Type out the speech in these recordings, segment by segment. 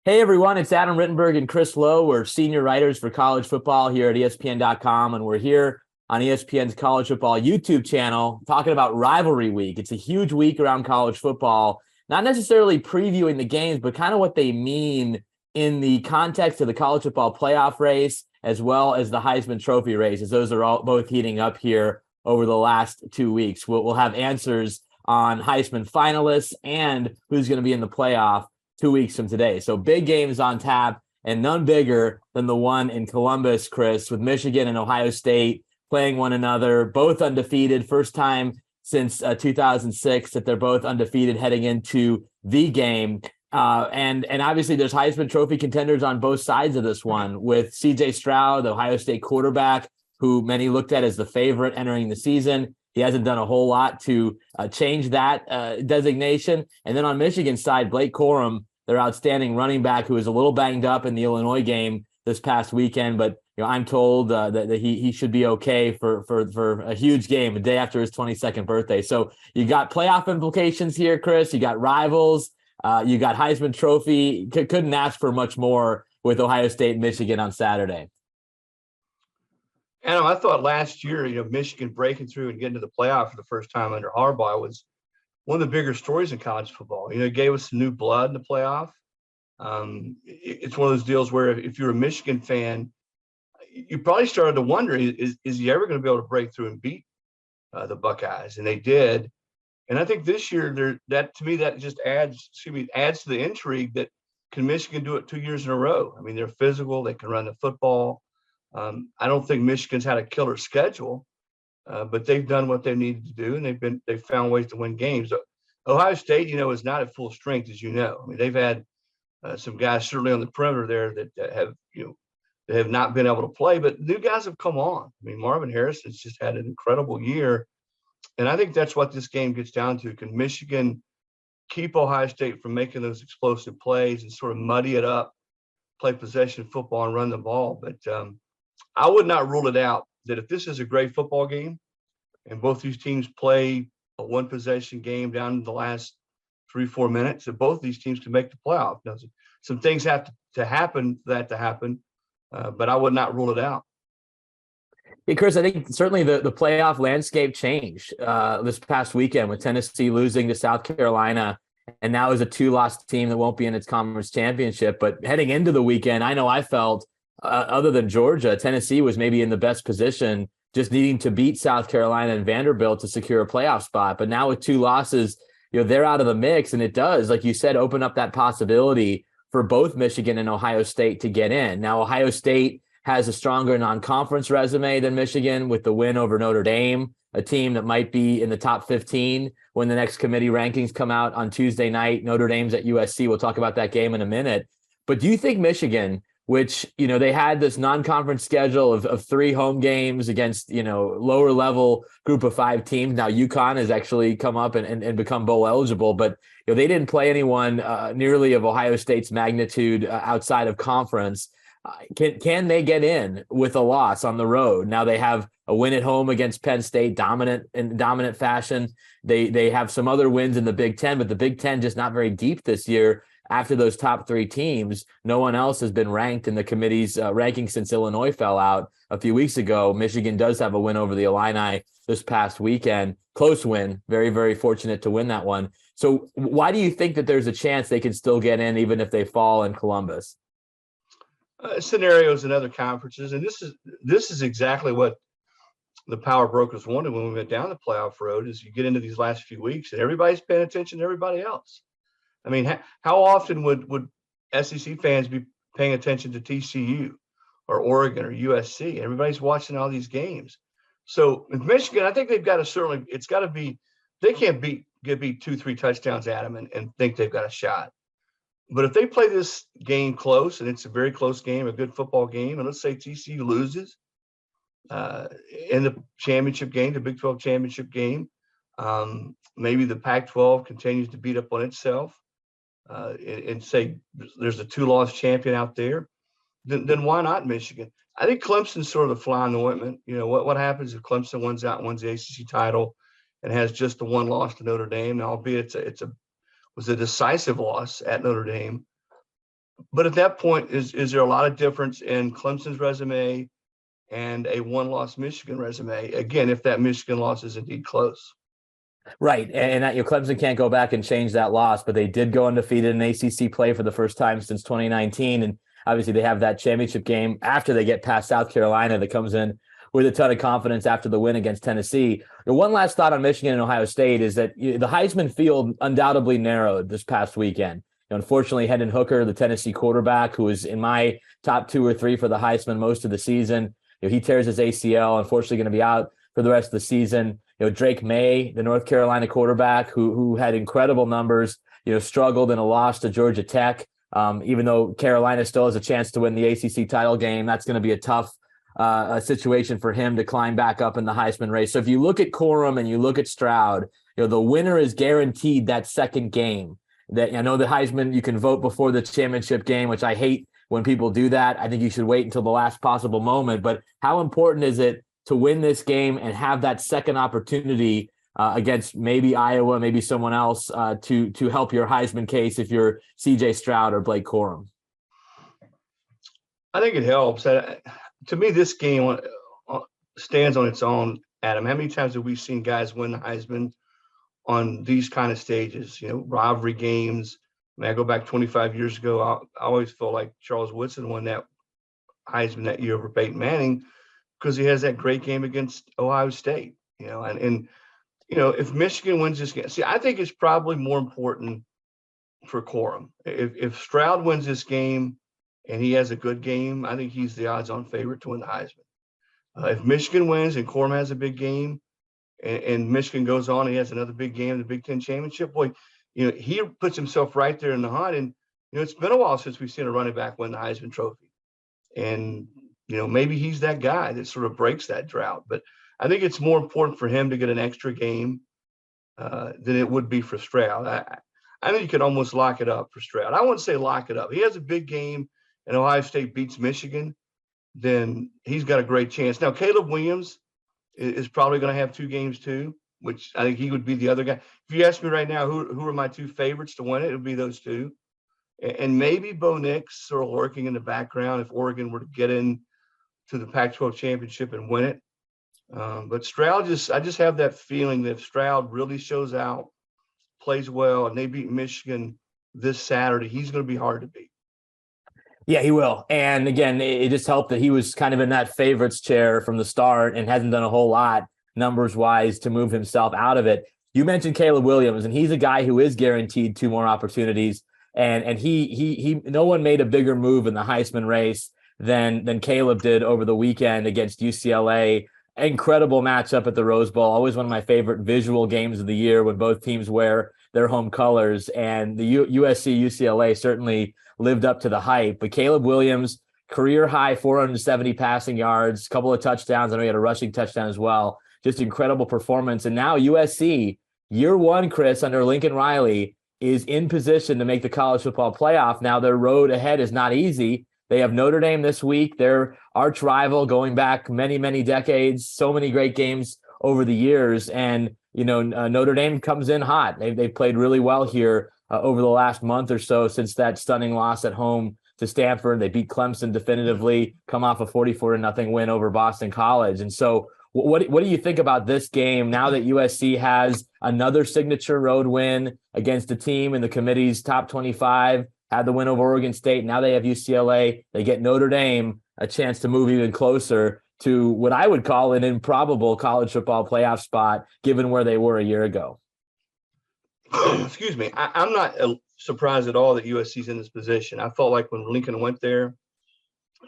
Hey everyone, it's Adam Rittenberg and Chris Low. We're senior writers for college football here at ESPN.com, and we're here on ESPN's College Football YouTube channel talking about Rivalry Week. It's a huge week around college football, not necessarily previewing the games, but kind of what they mean in the context of the college football playoff race, as well as the Heisman Trophy race, as those are all both heating up here over the last 2 weeks. We'll have answers on Heisman finalists and who's going to be in the playoff 2 weeks from today. So big games on tap, and none bigger than the one in Columbus, Chris, with Michigan and Ohio State playing one another, both undefeated. First time since 2006 that they're both undefeated heading into the game. And obviously there's Heisman Trophy contenders on both sides of this one, with C.J. Stroud, the Ohio State quarterback, who many looked at as the favorite entering the season. He hasn't done a whole lot to change that designation. And then on Michigan's side, Blake Corum, their outstanding running back, who was a little banged up in the Illinois game this past weekend, but I'm told that he should be okay for a huge game, a day after his 22nd birthday. So you got playoff implications here, Chris. You got rivals. You got Heisman Trophy. Couldn't ask for much more with Ohio State and Michigan on Saturday. Adam, I thought last year, Michigan breaking through and getting to the playoff for the first time under Harbaugh was one of the bigger stories in college football. It gave us some new blood in the playoff. It's one of those deals where if you're a Michigan fan, you probably started to wonder, is he ever going to be able to break through and beat the Buckeyes? And they did. And I think this year, that just adds to the intrigue that can Michigan do it 2 years in a row? I mean, they're physical. They can run the football. I don't think Michigan's had a killer schedule, but they've done what they needed to do, and they've found ways to win games. Ohio State, is not at full strength, as you know. I mean, they've had some guys certainly on the perimeter there that have not been able to play, but new guys have come on. I mean, Marvin Harrison's just had an incredible year, and I think that's what this game gets down to. Can Michigan keep Ohio State from making those explosive plays and sort of muddy it up, play possession football and run the ball? But I would not rule it out that if this is a great football game and both these teams play a one possession game down to the last 3-4 minutes, that both these teams can make the playoff. Now, some things have to happen for that to happen, but I would not rule it out. Hey, Chris, I think certainly the playoff landscape changed this past weekend with Tennessee losing to South Carolina, and now is a 2-loss team that won't be in its conference championship. But heading into the weekend, I know I felt other than Georgia, Tennessee was maybe in the best position, just needing to beat South Carolina and Vanderbilt to secure a playoff spot. But now with 2 losses, they're out of the mix, and it does, like you said, open up that possibility for both Michigan and Ohio State to get in. Now, Ohio State has a stronger non-conference resume than Michigan with the win over Notre Dame, a team that might be in the top 15 when the next committee rankings come out on Tuesday night. Notre Dame's at USC. We'll talk about that game in a minute. But do you think Michigan, which, they had this non-conference schedule of 3 home games against, lower level group of 5 teams. Now UConn has actually come up and become bowl eligible, but they didn't play anyone nearly of Ohio State's magnitude outside of conference. Can they get in with a loss on the road? Now they have a win at home against Penn State, dominant fashion. They have some other wins in the Big Ten, but the Big Ten just not very deep this year. After those top 3 teams, no one else has been ranked in the committee's ranking since Illinois fell out a few weeks ago. Michigan does have a win over the Illini this past weekend. Close win. Very, very fortunate to win that one. So why do you think that there's a chance they can still get in even if they fall in Columbus? Scenarios in other conferences, and this is exactly what the power brokers wanted when we went down the playoff road, is you get into these last few weeks and everybody's paying attention to everybody else. I mean, how often would SEC fans be paying attention to TCU or Oregon or USC? Everybody's watching all these games. So in Michigan, I think they've got to it's got to be, they can't get beat 2-3 touchdowns at them and think they've got a shot. But if they play this game close, and it's a very close game, a good football game, and let's say TCU loses in the championship game, the Big 12 championship game, maybe the Pac-12 continues to beat up on itself, and say there's a 2-loss champion out there, then why not Michigan? I think Clemson's sort of the fly in the ointment. What happens if Clemson wins the ACC title and has just the 1 loss to Notre Dame, albeit it was a decisive loss at Notre Dame. But at that point, is there a lot of difference in Clemson's resume and a one-loss Michigan resume? Again, if that Michigan loss is indeed close. Right. And that, Clemson can't go back and change that loss, but they did go undefeated in ACC play for the first time since 2019. And obviously they have that championship game after they get past South Carolina that comes in with a ton of confidence after the win against Tennessee. The one last thought on Michigan and Ohio State is that the Heisman field undoubtedly narrowed this past weekend. Unfortunately, Hendon Hooker, the Tennessee quarterback, who was in my top 2 or 3 for the Heisman most of the season, he tears his ACL, unfortunately going to be out for the rest of the season. Drake May, the North Carolina quarterback, who had incredible numbers, struggled in a loss to Georgia Tech. Even though Carolina still has a chance to win the ACC title game, that's going to be a tough situation for him to climb back up in the Heisman race. So if you look at Corum and you look at Stroud, the winner is guaranteed that second game. That I know the Heisman, you can vote before the championship game, which I hate when people do that. I think you should wait until the last possible moment. But how important is it to win this game and have that second opportunity against maybe Iowa, maybe someone else to help your Heisman case if you're C.J. Stroud or Blake Corum? I think it helps. To me, this game stands on its own, Adam. How many times have we seen guys win the Heisman on these kind of stages, rivalry games? I go back 25 years ago, I always felt like Charles Woodson won that Heisman that year over Peyton Manning because he has that great game against Ohio State, and if Michigan wins this game, I think it's probably more important for Corum. If Stroud wins this game and he has a good game, I think he's the odds-on favorite to win the Heisman. If Michigan wins and Corum has a big game, and Michigan goes on, he has another big game in the Big Ten championship, boy, he puts himself right there in the hunt. And, it's been a while since we've seen a running back win the Heisman Trophy. And, maybe he's that guy that sort of breaks that drought. But I think it's more important for him to get an extra game than it would be for Stroud. I think you could almost lock it up for Stroud. I wouldn't say lock it up. He has a big game and Ohio State beats Michigan, then he's got a great chance. Now, Caleb Williams is probably going to have 2 games too, which I think he would be the other guy. If you ask me right now, who are my 2 favorites to win it, it would be those 2. And maybe Bo Nix sort of lurking in the background if Oregon were to get in to the Pac-12 championship and win it. But Stroud, I just have that feeling that if Stroud really shows out, plays well, and they beat Michigan this Saturday, he's going to be hard to beat. Yeah, he will. And again, it just helped that he was kind of in that favorites chair from the start and hasn't done a whole lot numbers wise to move himself out of it. You mentioned Caleb Williams, and he's a guy who is guaranteed 2 more opportunities. And he no one made a bigger move in the Heisman race than Caleb did over the weekend against UCLA. Incredible matchup at the Rose Bowl. Always one of my favorite visual games of the year when both teams wear their home colors. And the USC UCLA certainly lived up to the hype. But Caleb Williams, career high 470 passing yards, couple of touchdowns. I know he had a rushing touchdown as well. Just incredible performance. And now USC, year 1, Chris, under Lincoln Riley, is in position to make the college football playoff. Now their road ahead is not easy. They have Notre Dame this week, their arch rival going back many, many decades, so many great games over the years. And, Notre Dame comes in hot. They've played really well here over the last month or so since that stunning loss at home to Stanford. They beat Clemson definitively, come off a 44-0 win over Boston College. And so what do you think about this game now that USC has another signature road win against a team in the committee's top 25, had the win over Oregon State. Now they have UCLA. They get Notre Dame a chance to move even closer to what I would call an improbable college football playoff spot, given where they were a year ago. Excuse me. I'm not surprised at all that USC's in this position. I felt like when Lincoln went there,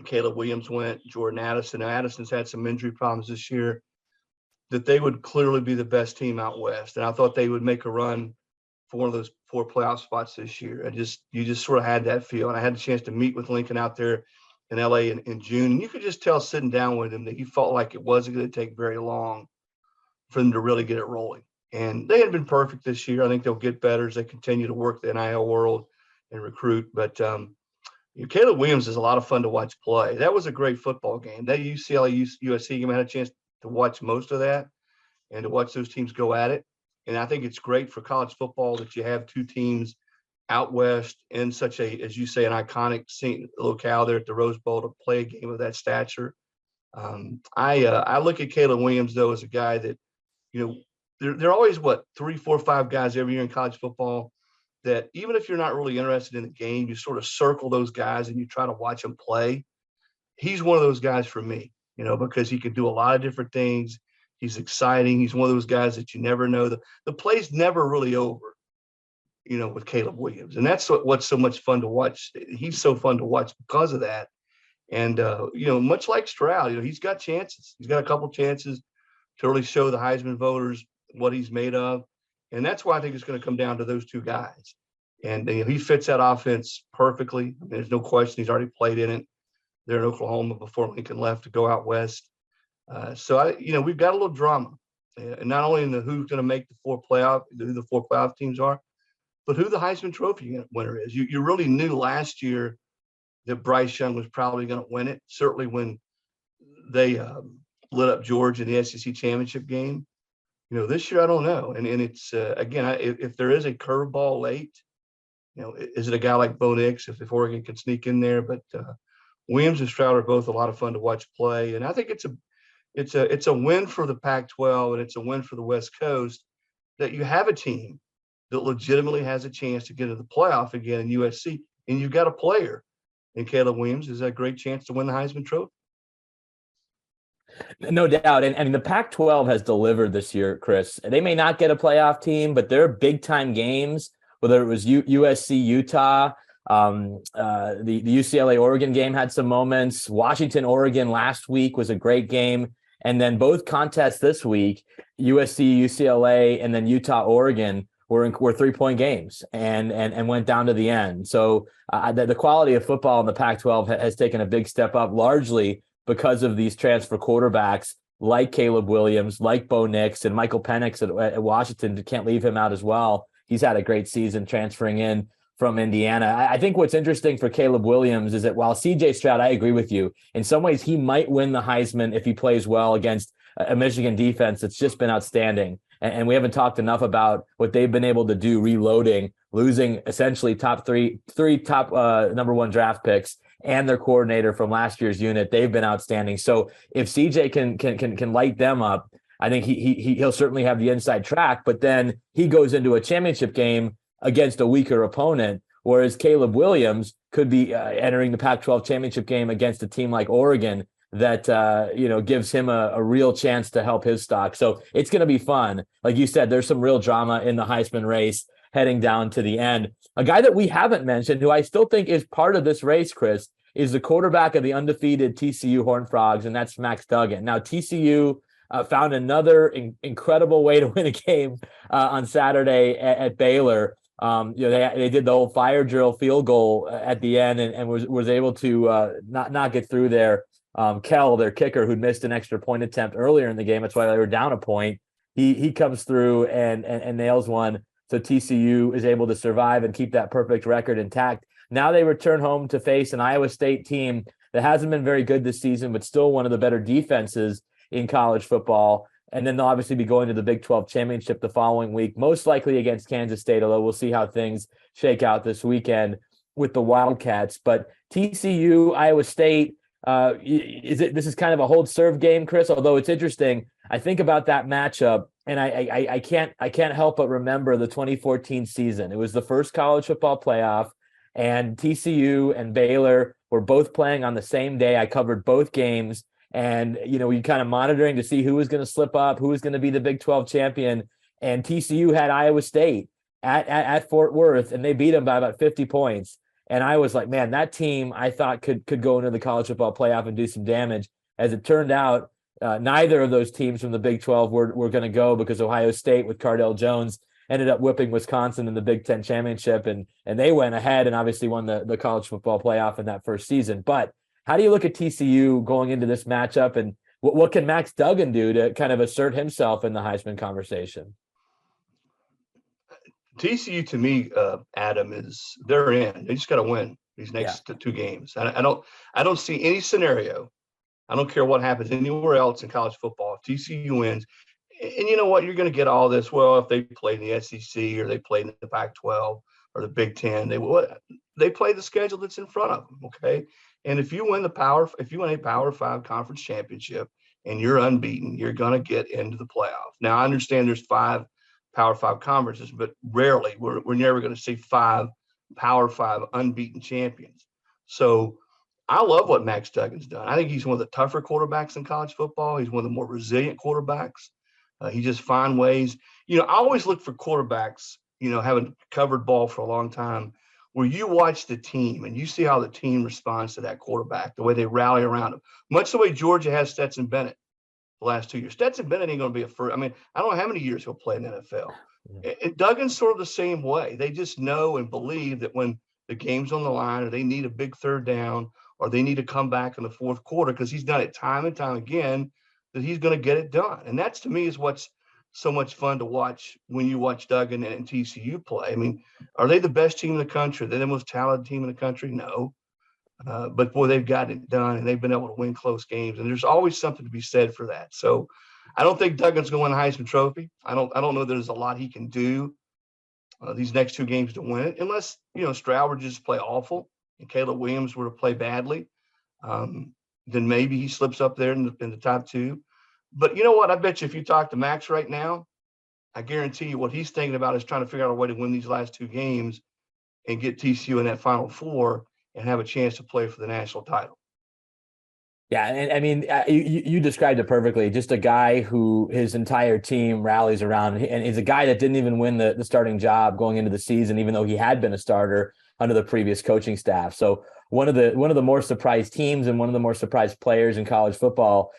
Caleb Williams went, Jordan Addison. Now, Addison's had some injury problems this year, that they would clearly be the best team out west. And I thought they would make a run for one of those 4 playoff spots this year. You just sort of had that feel. And I had the chance to meet with Lincoln out there in LA in June. And you could just tell sitting down with him that he felt like it wasn't going to take very long for them to really get it rolling. And they had been perfect this year. I think they'll get better as they continue to work the NIL world and recruit. But Caleb Williams is a lot of fun to watch play. That was a great football game. That UCLA USC game, I had a chance to watch most of that and to watch those teams go at it. And I think it's great for college football that you have 2 teams out west in such a, as you say, an iconic scene, locale there at the Rose Bowl to play a game of that stature. I look at Caleb Williams, though, as a guy that, there are always, 3, 4, 5 guys every year in college football that even if you're not really interested in the game, you sort of circle those guys and you try to watch them play. He's one of those guys for me, because he can do a lot of different things. He's exciting. He's one of those guys that you never know. The play's never really over, with Caleb Williams. And that's what's so much fun to watch. He's so fun to watch because of that. And, much like Stroud, he's got chances. He's got a couple chances to really show the Heisman voters what he's made of. And that's why I think it's going to come down to those two guys. And he fits that offense perfectly. I mean, there's no question he's already played in it there in Oklahoma before Lincoln left to go out west. So we've got a little drama, and not only in the who's going to make who the 4 playoff teams are, but who the Heisman Trophy winner is. You really knew last year that Bryce Young was probably going to win it. Certainly when they lit up Georgia in the SEC championship game. This year I don't know, and it's again, if there is a curveball late, is it a guy like Bo Nix if Oregon can sneak in there? But Williams and Stroud are both a lot of fun to watch play, and I think it's a win for the Pac-12 and it's a win for the West Coast that you have a team that legitimately has a chance to get into the playoff again in USC, and you've got a player in Caleb Williams is a great chance to win the Heisman Trophy. No doubt. And the Pac-12 has delivered this year, Chris. They may not get a playoff team, but they're big-time games, whether it was USC, Utah, the UCLA-Oregon game had some moments. Washington-Oregon last week was a great game. And then both contests this week, USC, UCLA, and then Utah-Oregon were 3-point games and went down to the end. So the quality of football in the Pac-12 has taken a big step up, largely because of these transfer quarterbacks like Caleb Williams, like Bo Nix, and Michael Penix at Washington. Can't leave him out as well. He's had a great season transferring in from Indiana. I think what's interesting for Caleb Williams is that while CJ Stroud, I agree with you, in some ways he might win the Heisman if he plays well against a Michigan defense that's just been outstanding. And we haven't talked enough about what they've been able to do reloading, losing essentially three top number 1 draft picks and their coordinator from last year's unit. They've been outstanding. So if CJ can light them up, I think he'll certainly have the inside track, but then he goes into a championship game against a weaker opponent, whereas Caleb Williams could be entering the Pac-12 championship game against a team like Oregon that gives him a real chance to help his stock. So it's going to be fun. Like you said, there's some real drama in the Heisman race heading down to the end. A guy that we haven't mentioned, who I still think is part of this race, Chris, is the quarterback of the undefeated TCU Horned Frogs, and that's Max Duggan. Now, TCU found another incredible way to win a game on Saturday at Baylor. They did the whole fire drill field goal at the end and was able to not get through there. Kell, their kicker, who'd missed an extra point attempt earlier in the game, that's why they were down a point. He comes through and nails one. So TCU is able to survive and keep that perfect record intact. Now they return home to face an Iowa State team that hasn't been very good this season, but still one of the better defenses in college football. And then they'll obviously be going to the Big 12 championship the following week, most likely against Kansas State, although we'll see how things shake out this weekend with the Wildcats. But TCU, Iowa State, this is kind of a hold serve game, Chris, although it's interesting. I think about that matchup and I can't help but remember the 2014 season. It was the first college football playoff, and TCU and Baylor were both playing on the same day. I covered both games, and we kind of monitoring to see who was going to slip up, who was going to be the Big 12 champion. And TCU had Iowa State at Fort Worth, and they beat them by about 50 points. And I was like, man, that team I thought could go into the college football playoff and do some damage. As it turned out, neither of those teams from the Big 12 were going to go, because Ohio State with Cardell Jones ended up whipping Wisconsin in the Big 10 championship, and they went ahead and obviously won the college football playoff in that first season. But how do you look at TCU going into this matchup, and what can Max Duggan do to kind of assert himself in the Heisman conversation? TCU, to me, Adam, they're in. They just got to win these next 2 games. I don't see any scenario. I don't care what happens anywhere else in college football. If TCU wins, and you know what, you're going to get all this. Well, if they play in the SEC or they play in the Pac-12 or the Big Ten. They play the schedule that's in front of them. Okay. And if you win a Power 5 conference championship and you're unbeaten, you're going to get into the playoff. Now, I understand there's 5 Power 5 conferences, but rarely we're never going to see 5 Power 5 unbeaten champions. So I love what Max Duggan's done. I think he's one of the tougher quarterbacks in college football. He's one of the more resilient quarterbacks. He just finds ways. I always look for quarterbacks, having covered ball for a long time, where you watch the team and you see how the team responds to that quarterback, the way they rally around him, much the way Georgia has Stetson Bennett the last 2 years. Stetson Bennett ain't going to be a first. I mean, I don't know how many years he'll play in the NFL. Yeah. And Duggan's sort of the same way. They just know and believe that when the game's on the line, or they need a big third down, or they need to come back in the fourth quarter, because he's done it time and time again, that he's going to get it done. And that's, to me, is what's so much fun to watch when you watch Duggan and TCU play. I mean, are they the best team in the country? Are they the most talented team in the country? No. But boy, they've gotten it done, and they've been able to win close games. And there's always something to be said for that. So I don't think Duggan's going to win the Heisman Trophy. I don't know there's a lot he can do these next 2 games to win it, unless, Stroud would just play awful and Caleb Williams were to play badly. Then maybe he slips up there in the top 2. But you know what? I bet you if you talk to Max right now, I guarantee you what he's thinking about is trying to figure out a way to win these last 2 games and get TCU in that Final Four and have a chance to play for the national title. Yeah, and I mean, you described it perfectly. Just a guy who his entire team rallies around, and he's a guy that didn't even win the starting job going into the season, even though he had been a starter under the previous coaching staff. So one of the more surprised teams and one of the more surprised players in college football,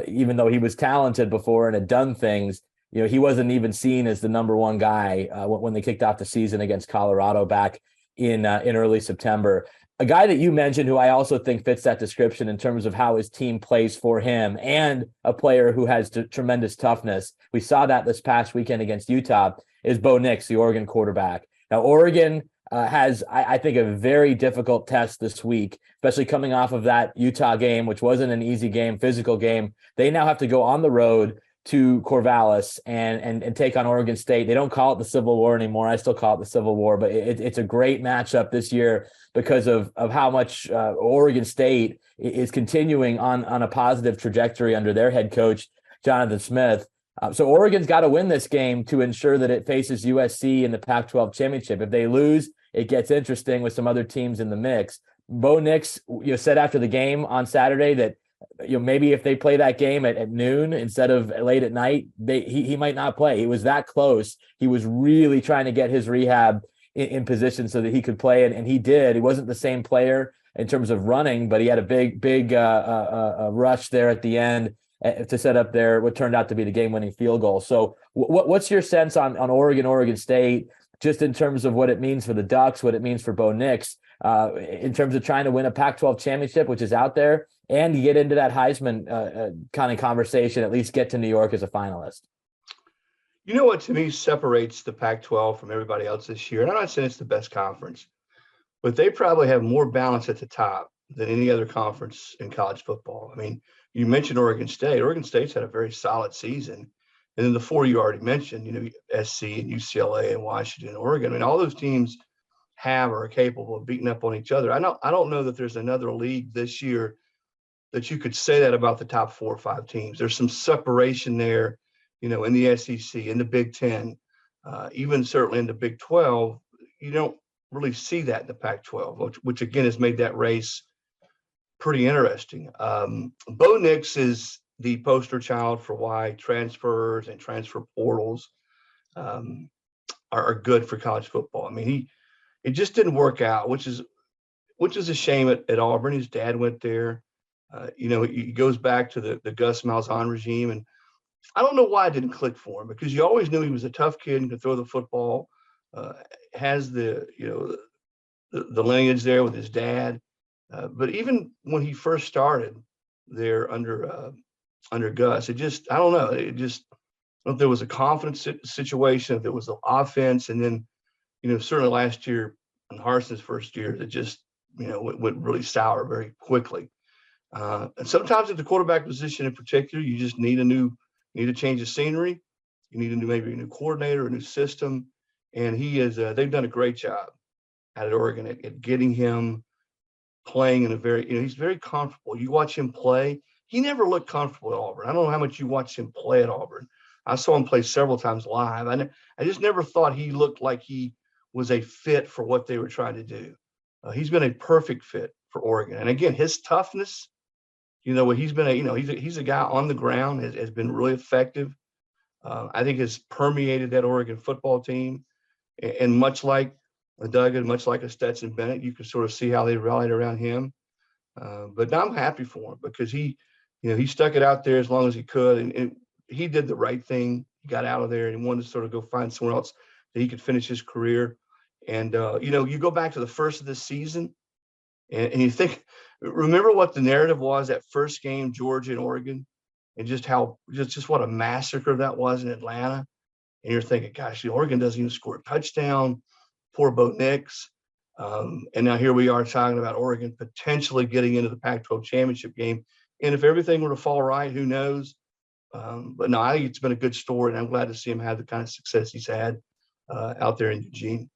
even though he was talented before and had done things, he wasn't even seen as the number 1 guy when they kicked off the season against Colorado back in early September. A guy that you mentioned who I also think fits that description in terms of how his team plays for him, and a player who has tremendous toughness. We saw that this past weekend against Utah, is Bo Nix, the Oregon quarterback. Now, Oregon has, I think, a very difficult test this week, especially coming off of that Utah game, which wasn't an easy game, physical game. They now have to go on the road to Corvallis and take on Oregon State. They don't call it the Civil War anymore. I still call it the Civil War, but it's a great matchup this year because of how much Oregon State is continuing on a positive trajectory under their head coach, Jonathan Smith. So Oregon's got to win this game to ensure that it faces USC in the Pac-12 championship. If they lose, it gets interesting with some other teams in the mix. Bo Nix, said after the game on Saturday that maybe if they play that game at noon instead of late at night, he might not play. He was that close. He was really trying to get his rehab in position so that he could play, and he did. He wasn't the same player in terms of running, but he had a big rush there at the end to set up what turned out to be the game-winning field goal. So what's your sense on Oregon State, just in terms of what it means for the Ducks, what it means for Bo Nix, in terms of trying to win a Pac-12 championship, which is out there, and get into that Heisman kind of conversation, at least get to New York as a finalist? You know what, to me, separates the Pac-12 from everybody else this year, and I'm not saying it's the best conference, but they probably have more balance at the top than any other conference in college football. I mean, you mentioned Oregon State. Oregon State's had a very solid season. And then the 4 you already mentioned, SC and UCLA and Washington and Oregon. I mean, all those teams have or are capable of beating up on each other. I don't know that there's another league this year that you could say that about the top 4 or 5 teams. There's some separation there, in the SEC, in the Big Ten, even certainly in the Big 12. You don't really see that in the Pac-12, which again has made that race pretty interesting. Bo Nix is the poster child for why transfers and transfer portals are good for college football. I mean, it just didn't work out, which is a shame at Auburn. His dad went there. He goes back to the Gus Malzahn regime, and I don't know why it didn't click for him, because you always knew he was a tough kid and could throw the football. Has the lineage there with his dad, but even when he first started there under Gus, I don't know. I don't know if there was a confidence situation, if there was an offense, and then certainly last year in Harsin's first year, that just went really sour very quickly. And sometimes at the quarterback position in particular, you just need a change of scenery. You need maybe a new coordinator, a new system. And they've done a great job at Oregon at getting him playing in a very, he's very comfortable. You watch him play, he never looked comfortable at Auburn. I don't know how much you watched him play at Auburn. I saw him play several times live. I just never thought he looked like he was a fit for what they were trying to do. He's been a perfect fit for Oregon. And again, his toughness, he's been he's a guy on the ground, has been really effective. I think has permeated that Oregon football team. And much like Duggan, much like a Stetson Bennett, you can sort of see how they rallied around him. But now I'm happy for him because he stuck it out there as long as he could. And he did the right thing. He got out of there and he wanted to sort of go find somewhere else that he could finish his career. And, you go back to the first of the season and you think, remember what the narrative was that first game, Georgia and Oregon, and just what a massacre that was in Atlanta. And you're thinking, gosh, Oregon doesn't even score a touchdown. Poor Bo Nix. And now here we are talking about Oregon potentially getting into the Pac-12 championship game. And if everything were to fall right, who knows? But no, I think it's been a good story, and I'm glad to see him have the kind of success he's had out there in Eugene.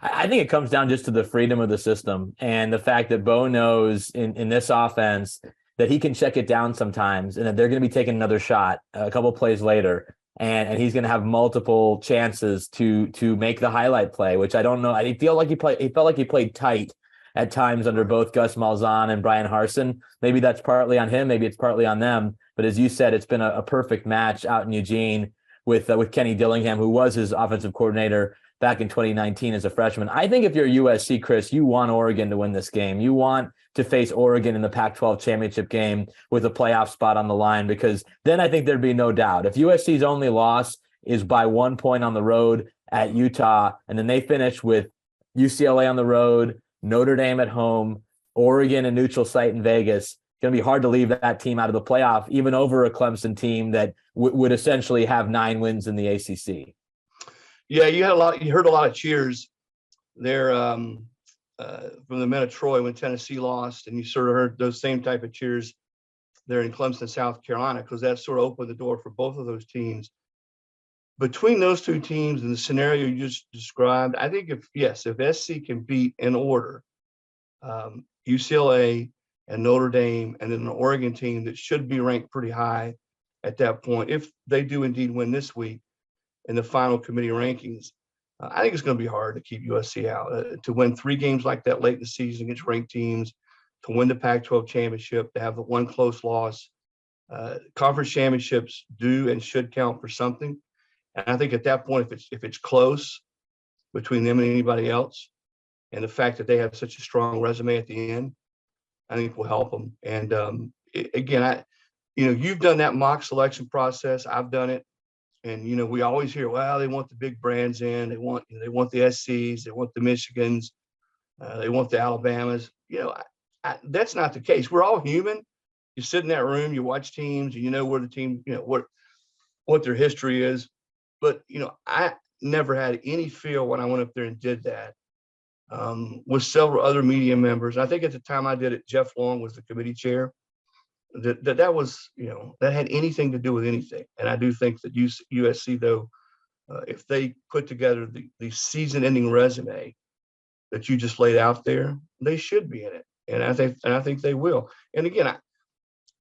I think it comes down just to the freedom of the system and the fact that Bo knows in this offense that he can check it down sometimes and that they're going to be taking another shot a couple plays later. And he's going to have multiple chances to make the highlight play, which I don't know. I feel like he felt like he played tight at times under both Gus Malzahn and Brian Harsin. Maybe that's partly on him. Maybe it's partly on them. But as you said, it's been a perfect match out in Eugene with Kenny Dillingham, who was his offensive coordinator back in 2019 as a freshman. I think if you're USC, Chris, you want Oregon to win this game. You want to face Oregon in the Pac-12 championship game with a playoff spot on the line, because then I think there'd be no doubt. If USC's only loss is by 1 point on the road at Utah, and then they finish with UCLA on the road, Notre Dame at home, Oregon, a neutral site in Vegas, it's going to be hard to leave that team out of the playoff, even over a Clemson team that would essentially have 9 wins in the ACC. Yeah, you heard a lot of cheers there from the men of Troy when Tennessee lost, and you sort of heard those same type of cheers there in Clemson, South Carolina, because that sort of opened the door for both of those teams. Between those two teams and the scenario you just described, I think if SC can beat in order UCLA and Notre Dame, and then an Oregon team that should be ranked pretty high at that point, if they do indeed win this week in the final committee rankings, I think it's going to be hard to keep USC out. To win 3 games like that late in the season against ranked teams, to win the Pac-12 championship, to have the one close loss. Conference championships do and should count for something. And I think at that point, if it's close between them and anybody else, and the fact that they have such a strong resume at the end, I think will help them. And again, you've done that mock selection process. I've done it. And, we always hear, well, they want the big brands in. They want the SCs. They want the Michigans. They want the Alabamas. That's not the case. We're all human. You sit in that room, you watch teams, and you know where the team, what their history is. But, I never had any feel when I went up there and did that with several other media members. I think at the time I did it, Jeff Long was the committee chair. That was, that had anything to do with anything. And I do think that USC, though, if they put together the season-ending resume that you just laid out there, they should be in it. And I think they will. And again,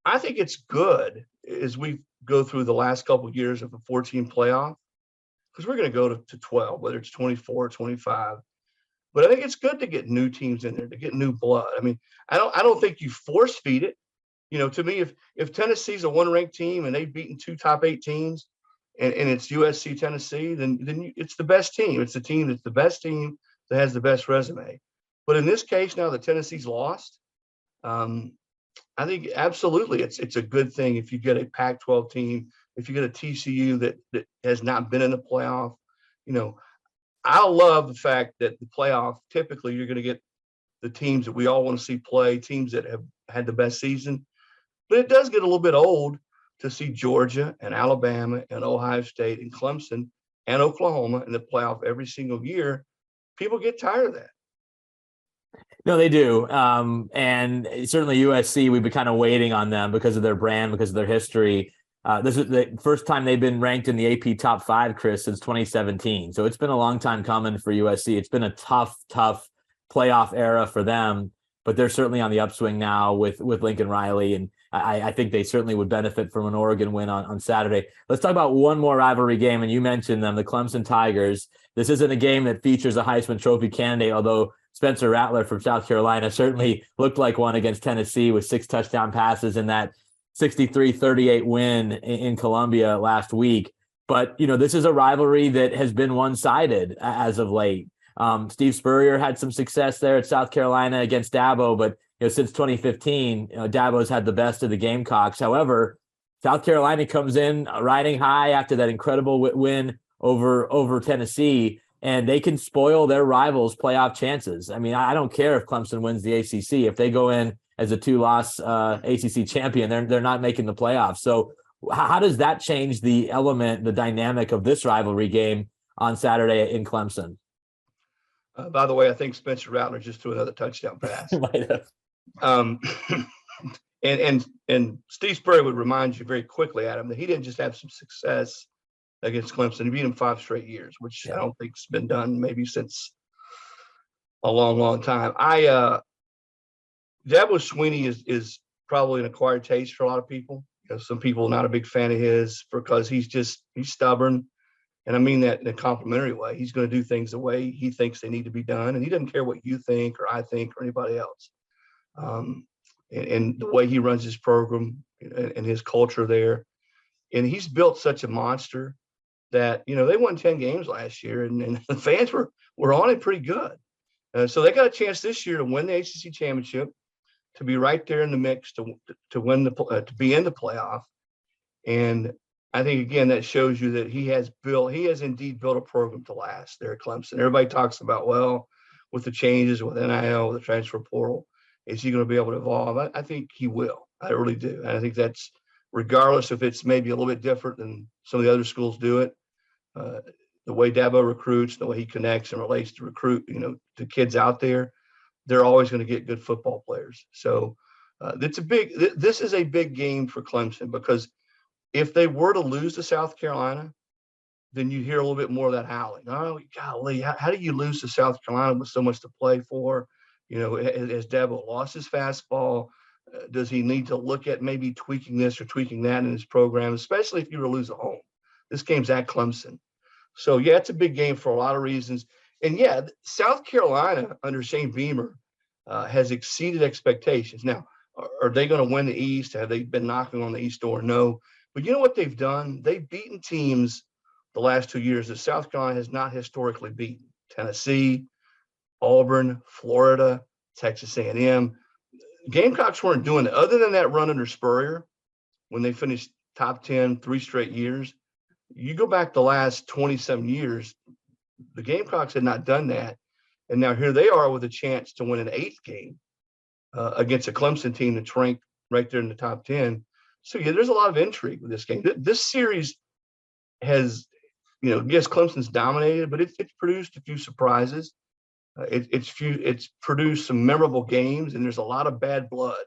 I think it's good as we go through the last couple of years of a 14 playoff, because we're going to go to 12, whether it's 24 or 25. But I think it's good to get new teams in there, to get new blood. I mean, I don't think you force feed it. To me, if Tennessee's a one-ranked team and they've beaten 2 top 8 teams, and it's USC Tennessee, then it's the best team. It's the team that's the best team that has the best resume. But in this case, now that Tennessee's lost, I think absolutely it's a good thing if you get a Pac-12 team, if you get a TCU that has not been in the playoff. I love the fact that the playoff, typically you're going to get the teams that we all want to see play, teams that have had the best season. But it does get a little bit old to see Georgia and Alabama and Ohio State and Clemson and Oklahoma in the playoff every single year. People get tired of that. No, they do. And certainly USC, we've been kind of waiting on them because of their brand, because of their history. This is the first time they've been ranked in the AP top 5, Chris, since 2017. So it's been a long time coming for USC. It's been a tough playoff era for them, but they're certainly on the upswing now with Lincoln Riley. And I think they certainly would benefit from an Oregon win on Saturday. Let's talk about one more rivalry game, and you mentioned them, the Clemson Tigers. This isn't a game that features a Heisman Trophy candidate, although Spencer Rattler from South Carolina certainly looked like one against Tennessee with 6 touchdown passes in that 63-38 win in Columbia last week. But, this is a rivalry that has been one-sided as of late. Steve Spurrier had some success there at South Carolina against Dabo, but since 2015, Dabo's had the best of the Gamecocks. However, South Carolina comes in riding high after that incredible win over Tennessee, and they can spoil their rivals' playoff chances. I mean, I don't care if Clemson wins the ACC. If they go in as a 2-loss ACC champion, they're not making the playoffs. So how does that change the dynamic of this rivalry game on Saturday in Clemson? By the way, I think Spencer Rattler just threw another touchdown pass. Might have. And Steve Spurrier would remind you very quickly, Adam, that he didn't just have some success against Clemson. He beat him 5 straight years, which I don't think's been done maybe since a long, long time. Dabo Swinney is probably an acquired taste for a lot of people. Some people are not a big fan of his because he's stubborn. And I mean that in a complimentary way. He's going to do things the way he thinks they need to be done. And he doesn't care what you think or I think or anybody else. And the way he runs his program and his culture there. And he's built such a monster that, they won 10 games last year and the fans were on it pretty good. So they got a chance this year to win the ACC championship, to be right there in the mix, to win to be in the playoff. And I think, again, that shows you that he has indeed built a program to last there at Clemson. Everybody talks about, well, with the changes, with NIL, with the transfer portal, is he going to be able to evolve? I think he will. I really do. And I think that's regardless if it's maybe a little bit different than some of the other schools do it. The way Dabo recruits, the way he connects and relates to to kids out there, they're always going to get good football players. So this is a big game for Clemson, because if they were to lose to South Carolina, then you hear a little bit more of that howling. Oh, golly, how do you lose to South Carolina with so much to play for? Has Dabo lost his fastball? Does he need to look at maybe tweaking this or tweaking that in his program, especially if you were to lose at home? This game's at Clemson. So, it's a big game for a lot of reasons. And, South Carolina under Shane Beamer has exceeded expectations. Now, are they going to win the East? Have they been knocking on the East door? No. But you know what they've done? They've beaten teams the last 2 years that South Carolina has not historically beaten. Tennessee, Auburn, Florida, Texas A&M. Gamecocks weren't doing it. Other than that run under Spurrier, when they finished top 10 3 straight years, you go back the last 27 years, the Gamecocks had not done that. And now here they are with a chance to win an 8th game against a Clemson team that's ranked right there in the top 10. So, there's a lot of intrigue with this game. This series has, yes, Clemson's dominated, but it's produced a few surprises. It's produced some memorable games, and there's a lot of bad blood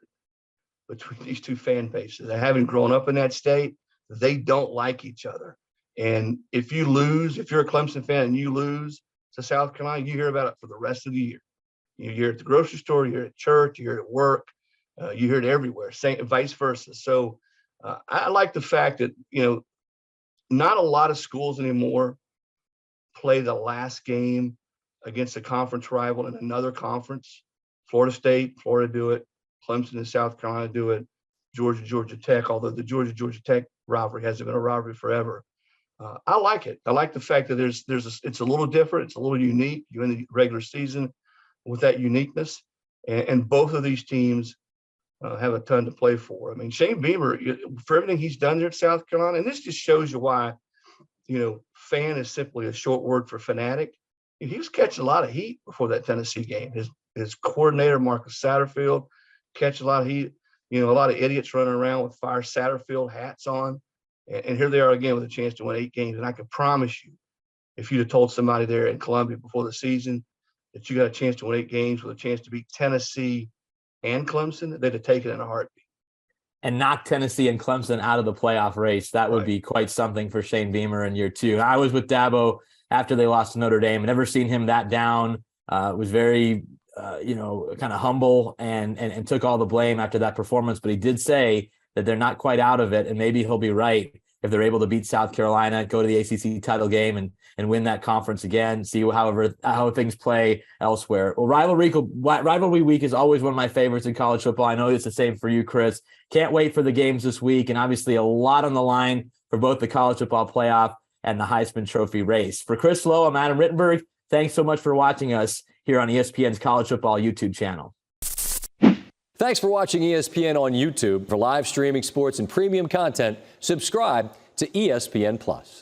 between these two fan bases. And having grown up in that state, they don't like each other. And if you're a Clemson fan and you lose to South Carolina, you hear about it for the rest of the year. You hear it at the grocery store, you hear it at church, you hear it at work, you hear it everywhere, vice versa. So I like the fact that, not a lot of schools anymore play the last game against a conference rival in another conference. Florida State, Florida do it. Clemson and South Carolina do it. Georgia Tech, although the Georgia Tech rivalry hasn't been a rivalry forever. I like it. I like the fact that it's a little different. It's a little unique. You're in the regular season with that uniqueness. And both of these teams have a ton to play for. I mean, Shane Beamer, for everything he's done there at South Carolina, and this just shows you why, fan is simply a short word for fanatic. He was catching a lot of heat before that Tennessee game. His coordinator, Marcus Satterfield, catching a lot of heat. A lot of idiots running around with Fire Satterfield hats on. And here they are again with a chance to win 8 games. And I can promise you, if you'd have told somebody there in Columbia before the season that you got a chance to win 8 games with a chance to beat Tennessee and Clemson, they'd have taken it in a heartbeat. And knock Tennessee and Clemson out of the playoff race. That would be quite something for Shane Beamer in year 2. I was with Dabo after they lost to Notre Dame. Never seen him that down. Was very kind of humble and took all the blame after that performance. But he did say that they're not quite out of it, and maybe he'll be right if they're able to beat South Carolina, go to the ACC title game, and win that conference again. See how things play elsewhere. Well, rivalry week is always one of my favorites in college football. I know it's the same for you, Chris. Can't wait for the games this week, and obviously a lot on the line for both the college football playoff and the Heisman Trophy race. For Chris Low, I'm Adam Rittenberg. Thanks so much for watching us here on ESPN's College Football YouTube channel. Thanks for watching ESPN on YouTube. For live streaming sports and premium content, subscribe to ESPN Plus.